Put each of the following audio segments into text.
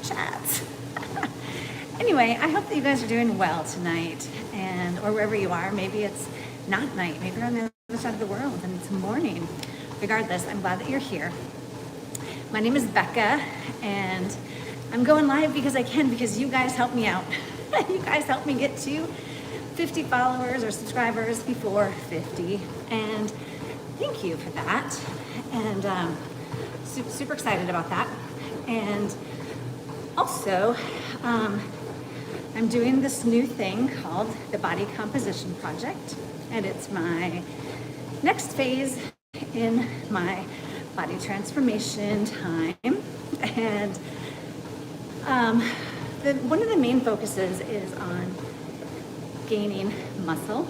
chats. Anyway, I hope that you guys are doing well tonight, or wherever you are. Maybe it's not night, maybe you're on the other side of the world and it's morning. Regardless, I'm glad that you're here. My name is Becca, and I'm going live because I can, because you guys help me out. You guys help me get to 50 followers or subscribers before 50, and thank you for that. And super excited about that. And also, I'm doing this new thing called the Body Composition Project, and it's my next phase in my body transformation time. And one of the main focuses is on gaining muscle.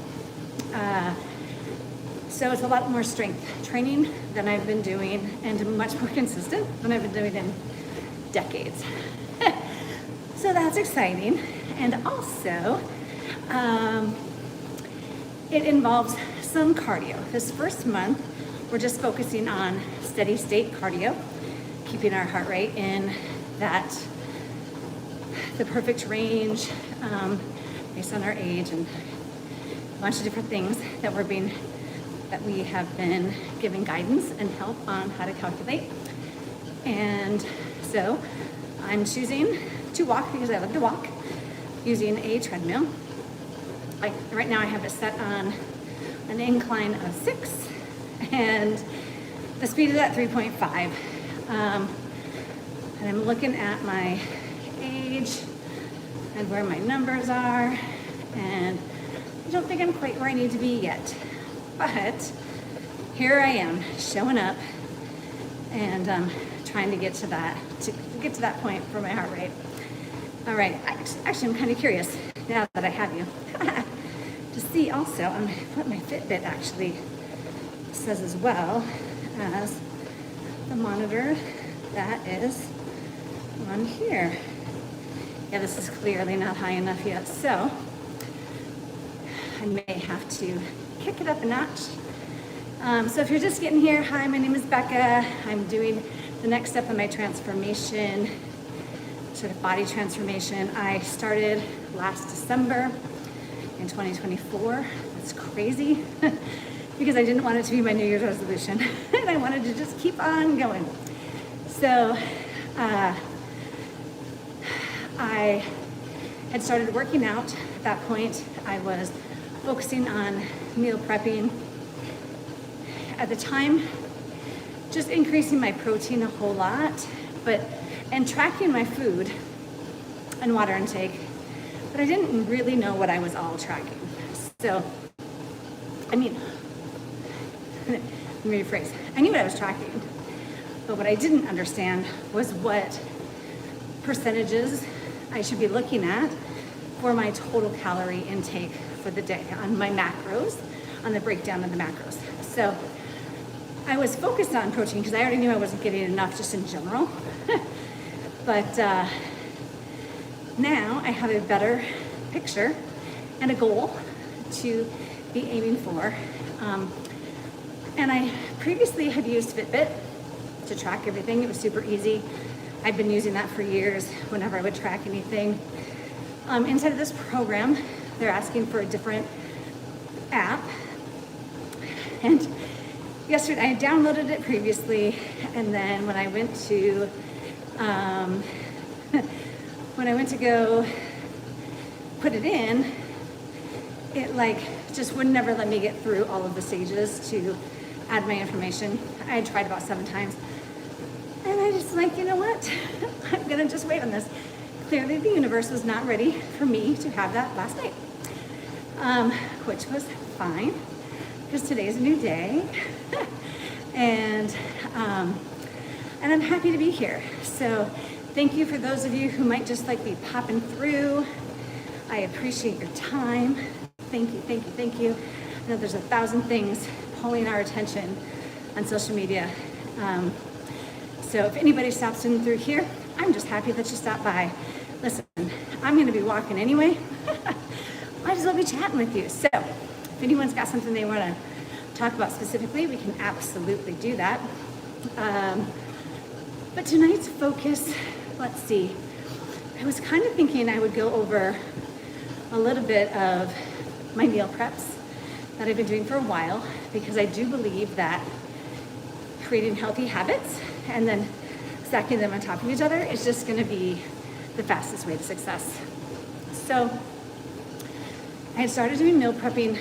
So it's a lot more strength training than I've been doing, and much more consistent than I've been doing in decades. So that's exciting. And also, it involves some cardio. This first month, we're just focusing on steady state cardio, keeping our heart rate in the perfect range, based on our age and a bunch of different things that we have been given guidance and help on how to calculate. And so I'm choosing to walk because I love to walk, using a treadmill. Right now I have it set on an incline of 6, and the speed is at 3.5. And I'm looking at my age and where my numbers are, and I don't think I'm quite where I need to be yet. But here I am, showing up and trying to get to that point for my heart rate. All right, actually, I'm kind of curious now that I have you to see also what my Fitbit actually says, as well as the monitor that is on here. Yeah, this is clearly not high enough yet, so I may have to kick it up a notch. So if you're just getting here, hi, my name is Becca. I'm doing the next step in my transformation, sort of body transformation. I started last December in 2024. That's crazy because I didn't want it to be my New Year's resolution and I wanted to just keep on going. So I had started working out. At that point, I was focusing on meal prepping. At the time, just increasing my protein a whole lot, and tracking my food and water intake, but I didn't really know what I was all tracking. So, let me rephrase. I knew what I was tracking, but what I didn't understand was what percentages I should be looking at for my total calorie intake for the day on my macros, on the breakdown of the macros. So I was focused on protein because I already knew I wasn't getting enough just in general. But now I have a better picture and a goal to be aiming for. And I previously had used Fitbit to track everything. It was super easy. I'd been using that for years whenever I would track anything. Inside of this program, they're asking for a different app. And yesterday, I downloaded it previously, and then when I went to go put it in, it just would never let me get through all of the stages to add my information. I had tried about 7 times. And I just you know what? I'm gonna just wait on this. Clearly the universe was not ready for me to have that last night, which was fine because today's a new day. And I'm happy to be here. So thank you for those of you who might just be popping through. I appreciate your time. Thank you, thank you, thank you. I know there's 1,000 things pulling our attention on social media. So if anybody stops in through here, I'm just happy that you stopped by. Listen, I'm going to be walking anyway. Might as well be chatting with you. So if anyone's got something they want to talk about specifically, we can absolutely do that. But tonight's focus, let's see. I was kind of thinking I would go over a little bit of my meal preps that I've been doing for a while, because I do believe that creating healthy habits and then stacking them on top of each other is just going to be the fastest way to success. So I had started doing meal prepping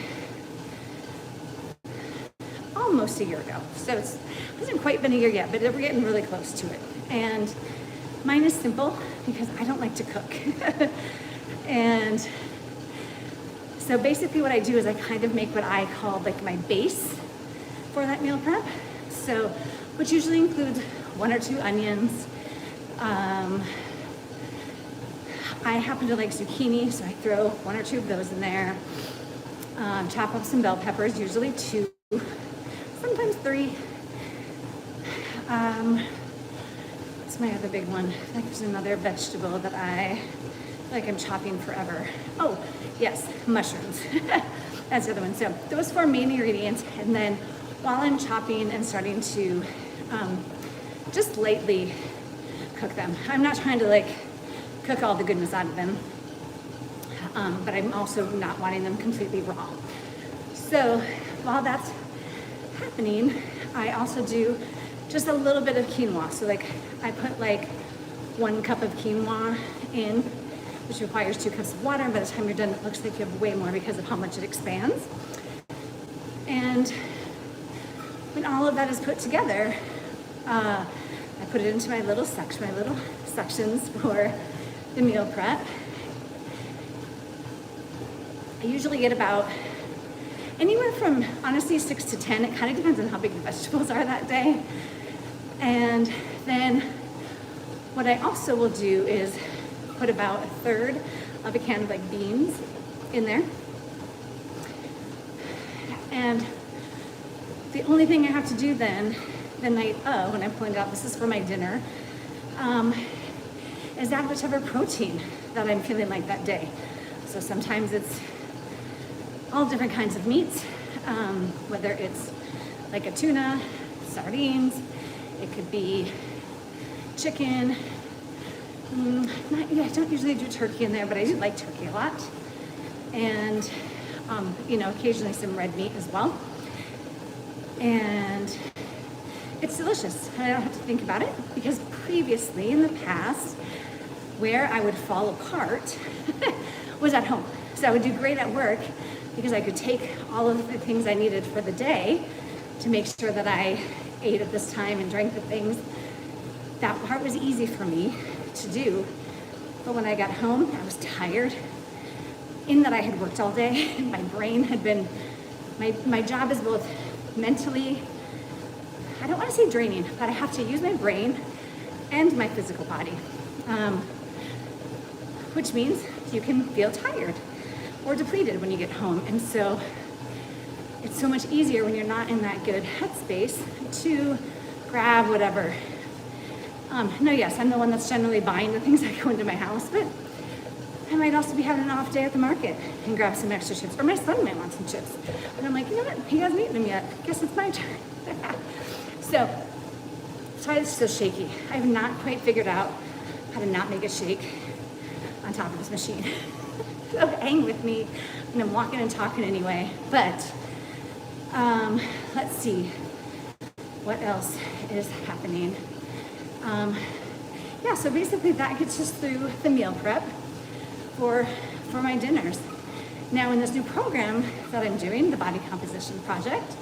almost a year ago. So it hasn't quite been a year yet, but we're getting really close to it. And mine is simple because I don't like to cook. And so basically what I do is I kind of make what I call like my base for that meal prep. So, which usually includes 1 or 2 onions. I happen to like zucchini, so I throw 1 or 2 of those in there. Chop up some bell peppers, usually 2, sometimes 3. What's my other big one? I think there's another vegetable that I feel like I'm chopping forever. Oh, yes, mushrooms. That's the other one. So those 4 main ingredients, and then while I'm chopping and starting to just lightly cook them. I'm not trying to like cook all the goodness out of them, but I'm also not wanting them completely raw. So while that's happening, I also do just a little bit of quinoa. So like I put like 1 cup of quinoa in, which requires 2 cups of water. And by the time you're done, it looks like you have way more because of how much it expands. And when all of that is put together, I put it into my little sections for the meal prep. I usually get about anywhere from, honestly, 6 to 10. It kind of depends on how big the vegetables are that day. And then what I also will do is put about 1/3 of a can of like beans in there. And the only thing I have to do then, the night of, when I'm pulling out, this is for my dinner, is add whichever protein that I'm feeling like that day. So sometimes it's all different kinds of meats, whether it's like a tuna, sardines, it could be chicken. I don't usually do turkey in there, but I do like turkey a lot. And, occasionally some red meat as well. And it's delicious. I don't have to think about it, because previously in the past, where I would fall apart was at home. So I would do great at work because I could take all of the things I needed for the day to make sure that I ate at this time and drank the things. That part was easy for me to do. But when I got home, I was tired. In that I had worked all day, my brain had been, my job is both mentally, I don't want to say draining, but I have to use my brain and my physical body, which means you can feel tired or depleted when you get home. And so it's so much easier when you're not in that good headspace to grab whatever. Yes, I'm the one that's generally buying the things that go into my house, but I might also be having an off day at the market and grab some extra chips, or my son might want some chips. And I'm like, you know what, he hasn't eaten them yet. Guess it's my turn. So, sorry this is so shaky. I have not quite figured out how to not make a shake on top of this machine. So hang with me, and I'm walking and talking anyway. But let's see what else is happening. So basically that gets us through the meal prep for my dinners. Now in this new program that I'm doing, the Body Composition Project,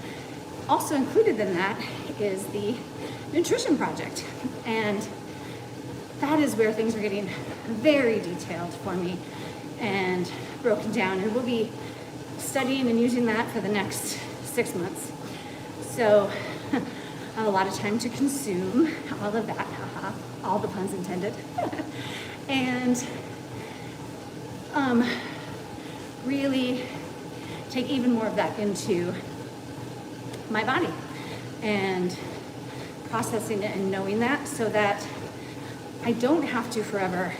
also included in that is the Nutrition Project. And that is where things are getting very detailed for me and broken down. And we'll be studying and using that for the next 6 months. So I have a lot of time to consume all of that, all the puns intended. And really take even more of that into my body and processing it and knowing that, so that I don't have to forever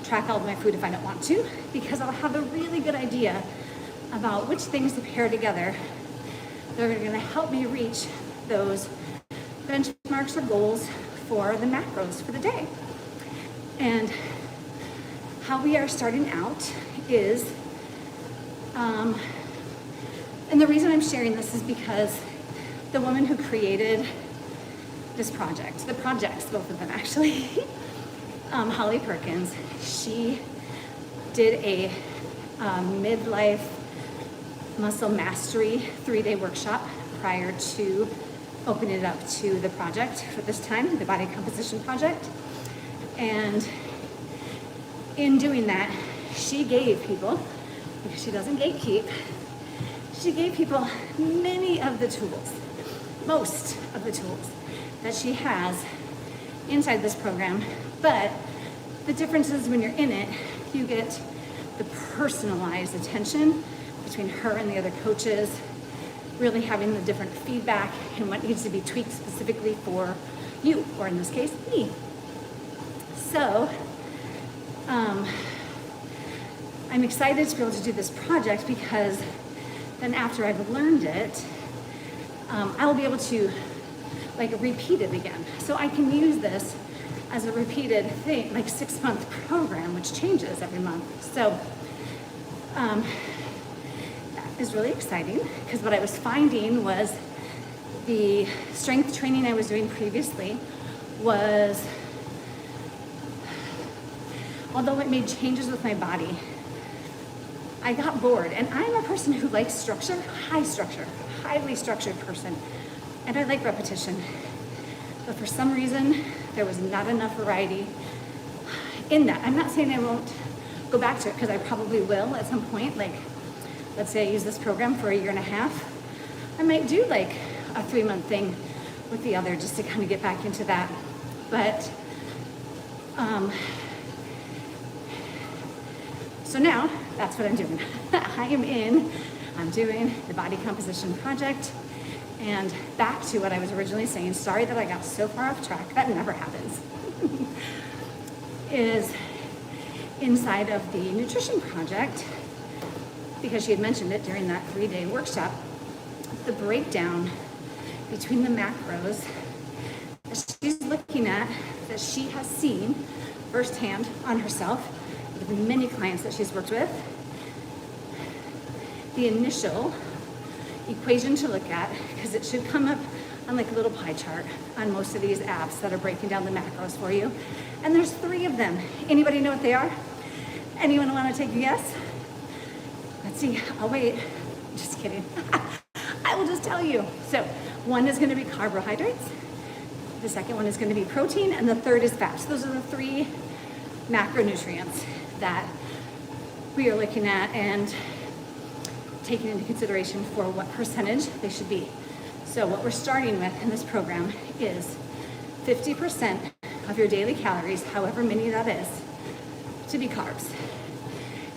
track all of my food if I don't want to, because I'll have a really good idea about which things to pair together that are going to help me reach those benchmarks or goals for the macros for the day. And how we are starting out is, and the reason I'm sharing this is because the woman who created this project, the projects, both of them actually, Holly Perkins, she did a midlife muscle mastery 3-day workshop prior to opening it up to the project for this time, the body composition project. And in doing that, she gave people, because she doesn't gatekeep, she gave people many of the tools, most of the tools that she has inside this program. But the difference is when you're in it, you get the personalized attention between her and the other coaches, really having the different feedback and what needs to be tweaked specifically for you, or in this case, me. So, I'm excited to be able to do this project because then after I've learned it, I'll be able to repeat it again. So I can use this as a repeated thing, 6-month program, which changes every month. So that is really exciting because what I was finding was the strength training I was doing previously was, although it made changes with my body, I got bored. And I'm a person who likes structure, highly structured person. And I like repetition. But for some reason, there was not enough variety in that. I'm not saying I won't go back to it, because I probably will at some point. Let's say I use this program for 1.5 years. I might do a 3-month thing with the other just to kind of get back into that. But, so now that's what I'm doing. I'm doing the body composition project. And back to what I was originally saying, sorry that I got so far off track, that never happens, is inside of the nutrition project, because she had mentioned it during that 3-day workshop, the breakdown between the macros that she's looking at, that she has seen firsthand on herself, with many clients that she's worked with. The initial equation to look at, because it should come up on a little pie chart on most of these apps that are breaking down the macros for you. And there's 3 of them. Anybody know what they are? Anyone want to take a guess? Let's see, I'll wait. Just kidding. I will just tell you. So one is going to be carbohydrates. The second one is going to be protein. And the third is fat. So those are the 3 macronutrients that we are looking at and taking into consideration for what percentage they should be. So what we're starting with in this program is 50% of your daily calories, however many that is, to be carbs.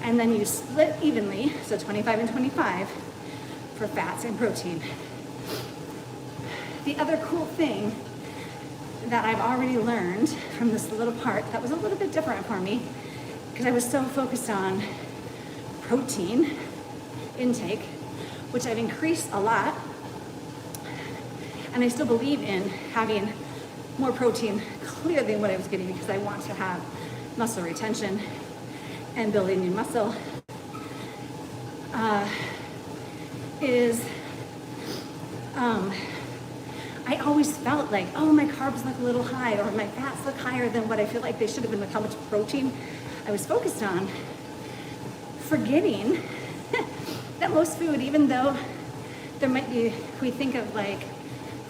And then you split evenly, so 25 and 25, for fats and protein. The other cool thing that I've already learned from this little part that was a little bit different for me, because I was so focused on protein intake, which I've increased a lot, and I still believe in having more protein clearly than what I was getting, because I want to have muscle retention and building new muscle, I always felt like, oh, my carbs look a little high, or my fats look higher than what I feel like they should have been with how much protein I was focused on, forgetting that most food, even though there might be, we think of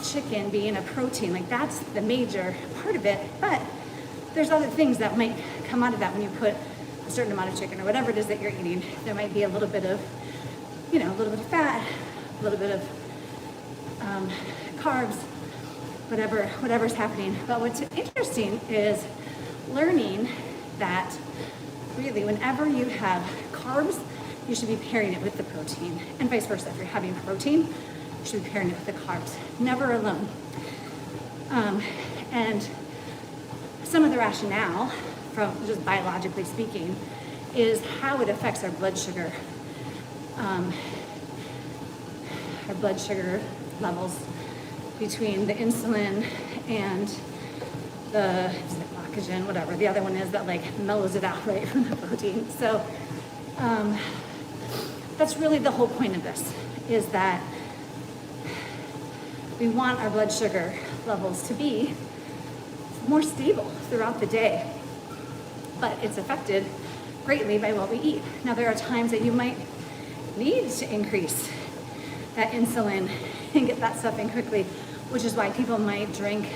chicken being a protein, that's the major part of it, but there's other things that might come out of that when you put a certain amount of chicken or whatever it is that you're eating. There might be a little bit of, a little bit of fat, a little bit of carbs, whatever's happening. But what's interesting is learning that really whenever you have carbs, you should be pairing it with the protein, and vice versa. If you're having protein, you should be pairing it with the carbs, never alone. And some of the rationale, from just biologically speaking, is how it affects our blood sugar levels between the insulin and the, is it glycogen, whatever. The other one is that like mellows it out, right, from the protein. So that's really the whole point of this, is that we want our blood sugar levels to be more stable throughout the day, but it's affected greatly by what we eat. Now, there are times that you might need to increase that insulin and get that stuff in quickly, which is why people might drink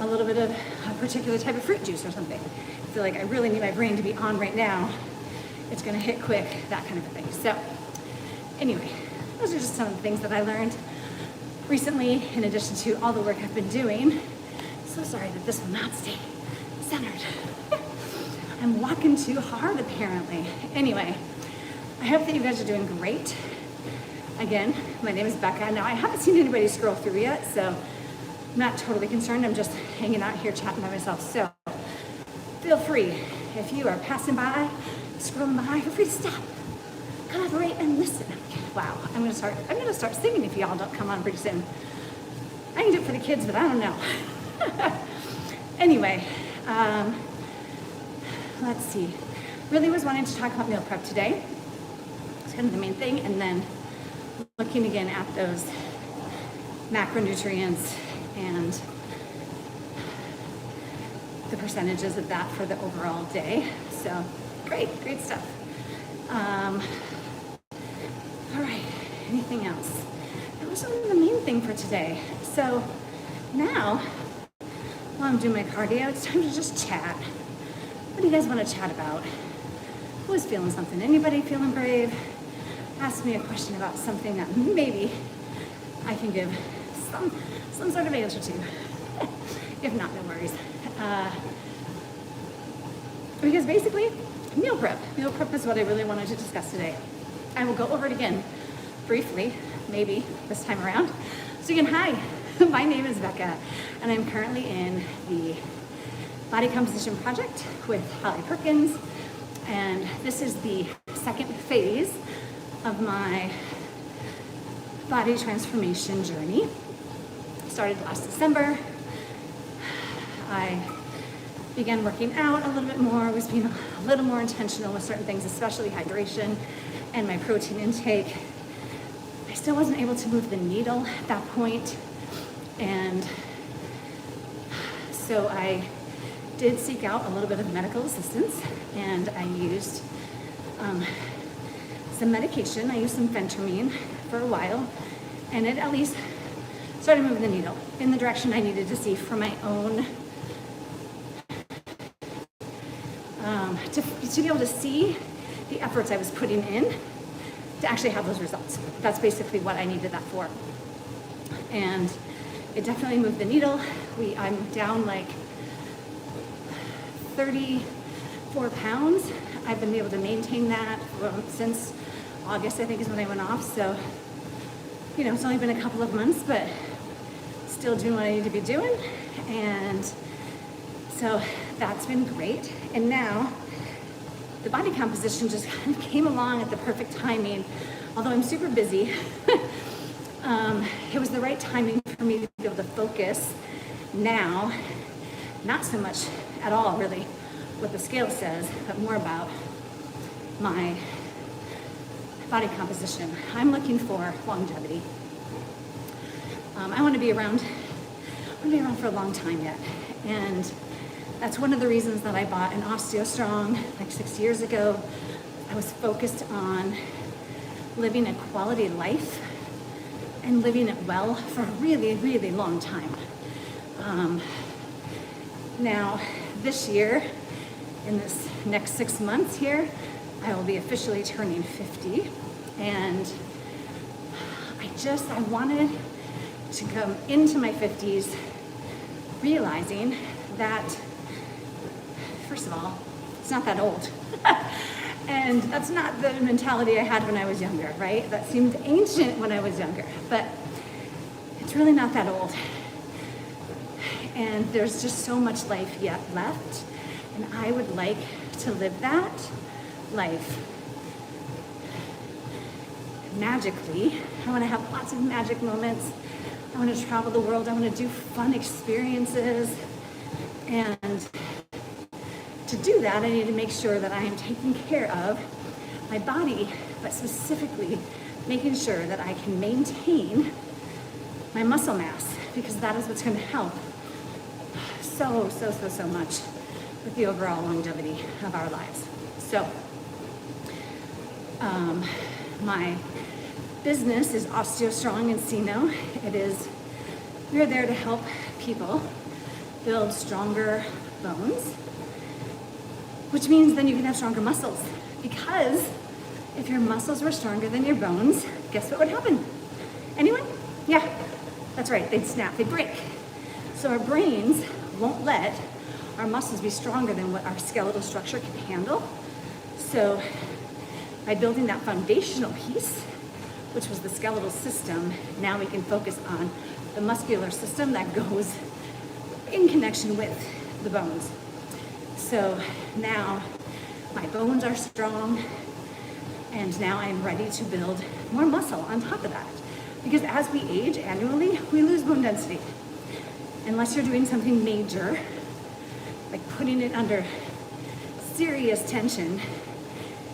a little bit of a particular type of fruit juice or something. I feel like I really need my brain to be on right now. It's gonna hit quick, that kind of a thing. So anyway, those are just some of the things that I learned recently, in addition to all the work I've been doing. So sorry that this will not stay centered. I'm walking too hard, apparently. Anyway, I hope that you guys are doing great. Again, my name is Becca. Now, I haven't seen anybody scroll through yet, so I'm not totally concerned. I'm just hanging out here chatting by myself. So feel free, if you are passing by, scrolling by, feel free to stop, collaborate, and listen. Wow, I'm gonna start singing if y'all don't come on pretty soon. I can do it for the kids, but I don't know. Anyway, let's see. Really was wanting to talk about meal prep today. It's kind of the main thing, and then looking again at those macronutrients and the percentages of that for the overall day. So great stuff. All right, anything else? That was really the main thing for today. So now, while I'm doing my cardio, it's time to just chat. What do you guys want to chat about? Who's feeling something? Anybody feeling brave? Ask me a question about something that maybe I can give some sort of answer to. If not, no worries. Because basically, meal prep. Meal prep is what I really wanted to discuss today. I will go over it again briefly, maybe this time around. So again, hi, my name is Becca, and I'm currently in the Body Composition Project with Holly Perkins, and this is the second phase of my body transformation journey. Started last December. I began working out a little bit more, was being a little more intentional with certain things, especially hydration and my protein intake. I still wasn't able to move the needle at that point, and so I did seek out a little bit of medical assistance, and I used some medication. I used some phentermine for a while, and it at least started moving the needle in the direction I needed to see for my own, to be able to see the efforts I was putting in to actually have those results. That's basically what I needed that for. And it definitely moved the needle. I'm down like 34 pounds. I've been able to maintain that since August, I think, is when I went off. So, you know, it's only been a couple of months, but still doing what I need to be doing. And so that's been great. And now the body composition just kind of came along at the perfect timing. Although I'm super busy, it was the right timing for me to be able to focus now, not so much at all really what the scale says, but more about my body composition. I'm looking for longevity. I want to be around for a long time yet. And that's one of the reasons that I bought an OsteoStrong like 6 years ago. I was focused on living a quality life and living it well for a really, really long time. Now, this year, in this next 6 months here, I will be officially turning 50. And I wanted to come into my 50s realizing that, first of all, it's not that old. And that's not the mentality I had when I was younger, right? That seemed ancient when I was younger, but it's really not that old. And there's just so much life yet left, and I would like to live that life magically. I want to have lots of magic moments. I want to travel the world. I want to do fun experiences. And to do that, I need to make sure that I am taking care of my body, but specifically making sure that I can maintain my muscle mass, because that is what's going to help so much with the overall longevity of our lives. So my business is OsteoStrong Encino. We're there to help people build stronger bones, which means then you can have stronger muscles. Because if your muscles were stronger than your bones, guess what would happen? Anyone? Yeah, that's right, they'd snap, they'd break. So our brains won't let our muscles be stronger than what our skeletal structure can handle. So by building that foundational piece, which was the skeletal system, now we can focus on the muscular system that goes in connection with the bones. So now my bones are strong, and now I'm ready to build more muscle on top of that. Because as we age annually, we lose bone density. Unless you're doing something major, like putting it under serious tension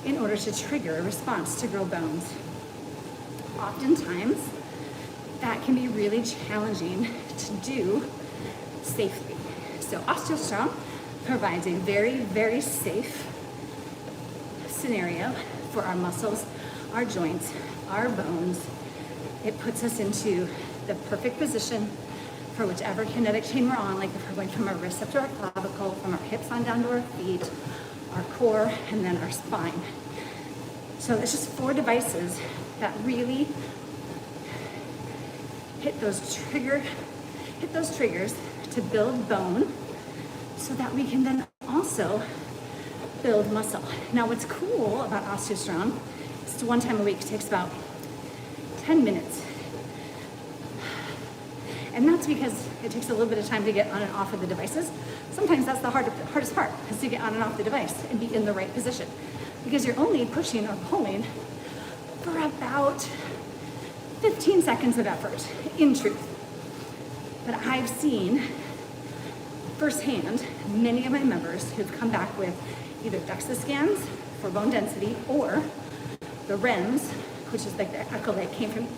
in order to trigger a response to grow bones. Oftentimes, that can be really challenging to do safely. So OsteoStrong provides a very safe scenario for our muscles, our joints, our bones. It puts us into the perfect position for whichever kinetic chain we're on, like if we're going from our wrist up to our clavicle, from our hips on down to our feet, our core, and then our spine. So it's just 4 devices that really hit those triggers to build bone, so that we can then also build muscle. Now what's cool about OsteoStrong, it's 1 time a week, it takes about 10 minutes. And that's because it takes a little bit of time to get on and off of the devices. Sometimes that's the hardest part, is to get on and off the device and be in the right position. Because you're only pushing or pulling for about 15 seconds of effort, in truth. But I've seen firsthand many of my members who've come back with either DEXA scans for bone density or the REMS, which is like the echo that came from,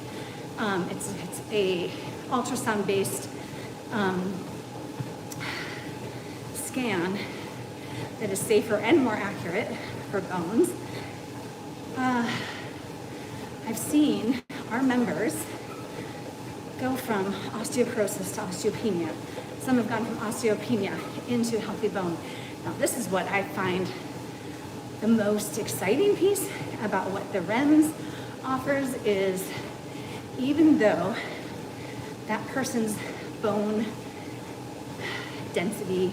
it's a ultrasound-based scan that is safer and more accurate for bones. I've seen our members go from osteoporosis to osteopenia. Some have gone from osteopenia into healthy bone. Now this is what I find the most exciting piece about what the REMS offers is, even though that person's bone density,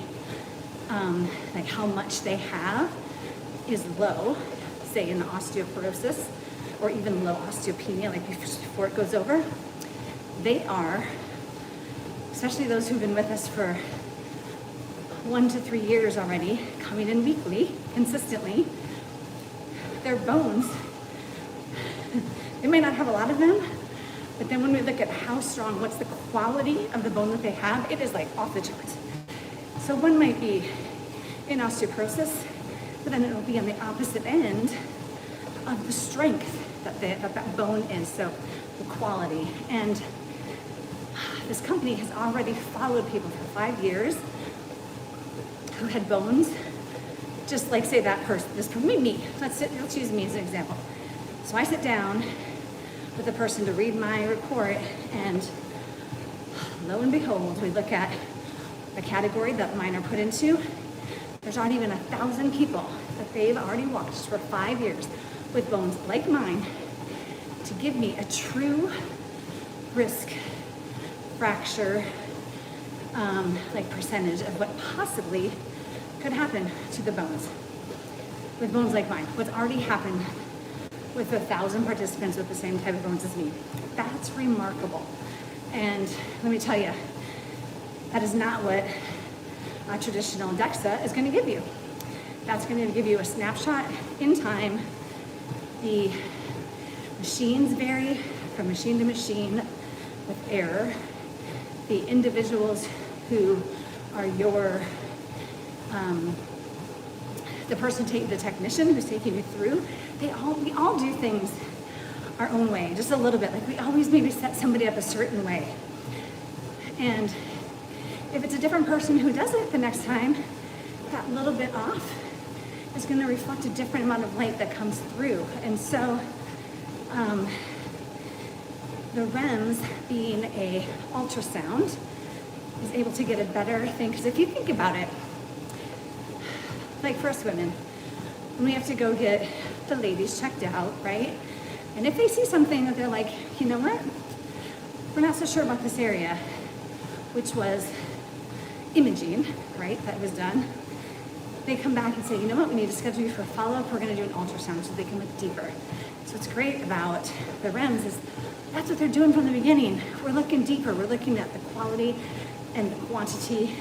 like how much they have, is low, say in the osteoporosis, or even low osteopenia, like before it goes over, they are, especially those who've been with us for 1 to 3 years already, coming in weekly, consistently, their bones, they may not have a lot of them, but then when we look at how strong, what's the quality of the bone that they have, it is like off the charts. So one might be in osteoporosis, but then it'll be on the opposite end of the strength that bone is, so the quality. And this company has already followed people for 5 years who had bones, just like say that person, me. Let's use me as an example. So I sit down with a person to read my report, and lo and behold, we look at the category that mine are put into. There's not even 1,000 people that they've already watched for 5 years with bones like mine to give me a true risk fracture like percentage of what possibly could happen to the bones with bones like mine. What's already happened with 1,000 participants with the same type of bones as me. That's remarkable. And let me tell you, that is not what a traditional DEXA is going to give you. That's going to give you a snapshot in time. The machines vary from machine to machine with error. The individuals who are your the technician who's taking you through, we all do things our own way, just a little bit. Like we always maybe set somebody up a certain way. And if it's a different person who does it the next time, that little bit off is going to reflect a different amount of light that comes through. And so the REMS, being a ultrasound, is able to get a better thing. Because if you think about it, like for us women, when we have to go get the ladies checked out, right? And if they see something that they're like, you know what? We're not so sure about this area, which was imaging, right? That was done. They come back and say, you know what? We need to schedule you for a follow-up. We're going to do an ultrasound so they can look deeper. So what's great about the REMS is that's what they're doing from the beginning. We're looking deeper. We're looking at the quality and the quantity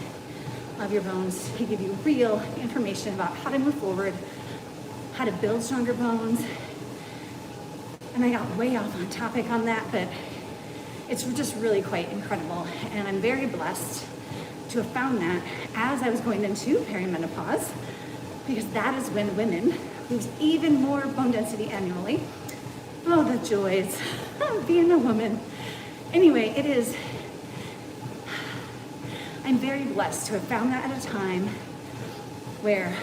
of your bones to give you real information about how to move forward, how to build stronger bones. And I got way off on topic on that, but it's just really quite incredible. And I'm very blessed to have found that as I was going into perimenopause, because that is when women lose even more bone density annually. Oh, the joys of being a woman. Anyway, I'm very blessed to have found that at a time where,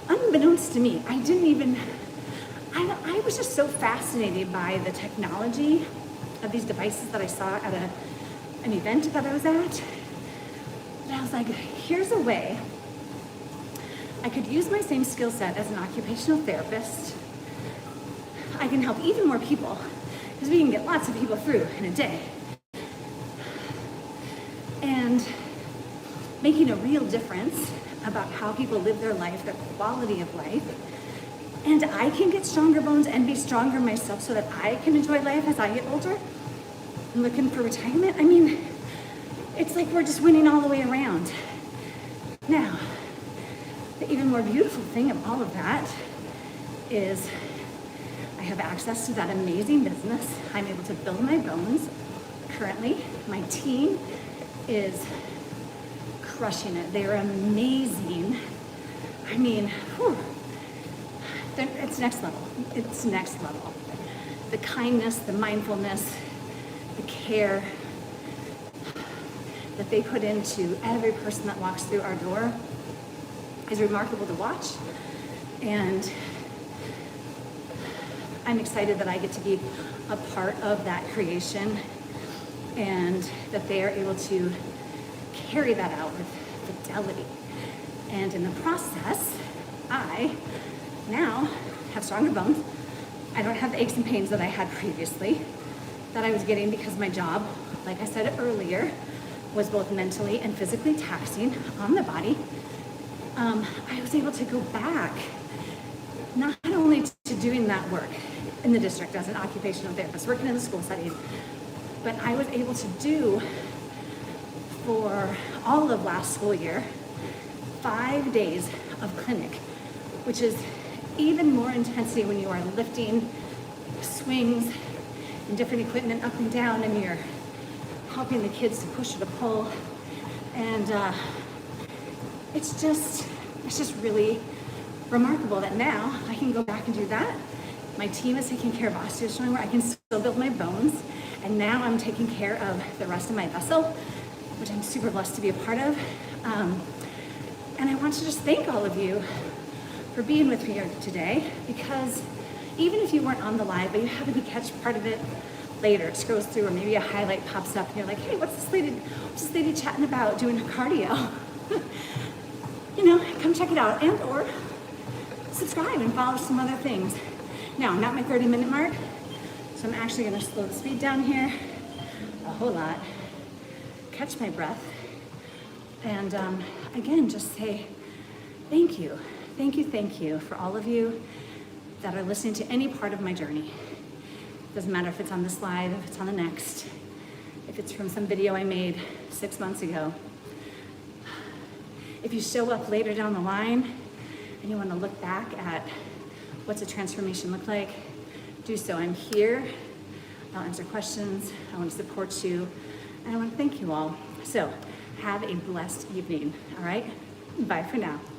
unbeknownst to me, I was just so fascinated by the technology of these devices that I saw at an event that I was at. And I was like, here's a way I could use my same skill set as an occupational therapist. I can help even more people, because we can get lots of people through in a day. And making a real difference about how people live their life, their quality of life. And I can get stronger bones and be stronger myself so that I can enjoy life as I get older and looking for retirement. I mean, it's like we're just winning all the way around. Now, the even more beautiful thing of all of that is I have access to that amazing business. I'm able to build my bones currently. My team is crushing it. They're amazing. I mean, it's next level. It's next level. The kindness, the mindfulness, the care that they put into every person that walks through our door is remarkable to watch. And I'm excited that I get to be a part of that creation and that they are able to carry that out with fidelity. And in the process, I now have stronger bones. I don't have the aches and pains that I had previously that I was getting because my job, like I said earlier, was both mentally and physically taxing on the body. I was able to go back not only to doing that work in the district as an occupational therapist, working in the school setting, but I was able to do for all of last school year 5 days of clinic, which is even more intensity when you are lifting swings and different equipment up and down and you're helping the kids to push or to pull. And it's just really remarkable that now I can go back and do that. My team is taking care of osteostrong where I can still build my bones. And now I'm taking care of the rest of my vessel, which I'm super blessed to be a part of. And I want to just thank all of you for being with me here today, because even if you weren't on the live, but you happen to catch part of it later, it scrolls through, or maybe a highlight pops up and you're like, hey, what's this lady chatting about doing her cardio? Come check it out, and or subscribe and follow some other things. Now, I'm not my 30-minute mark, so I'm actually gonna slow the speed down here a whole lot, catch my breath, and again, just say thank you. Thank you for all of you that are listening to any part of my journey. Doesn't matter if it's on this live, if it's on the next, if it's from some video I made 6 months ago. If you show up later down the line and you want to look back at what's a transformation look like, do so. I'm here. I'll answer questions. I want to support you. And I want to thank you all. So have a blessed evening, all right? Bye for now.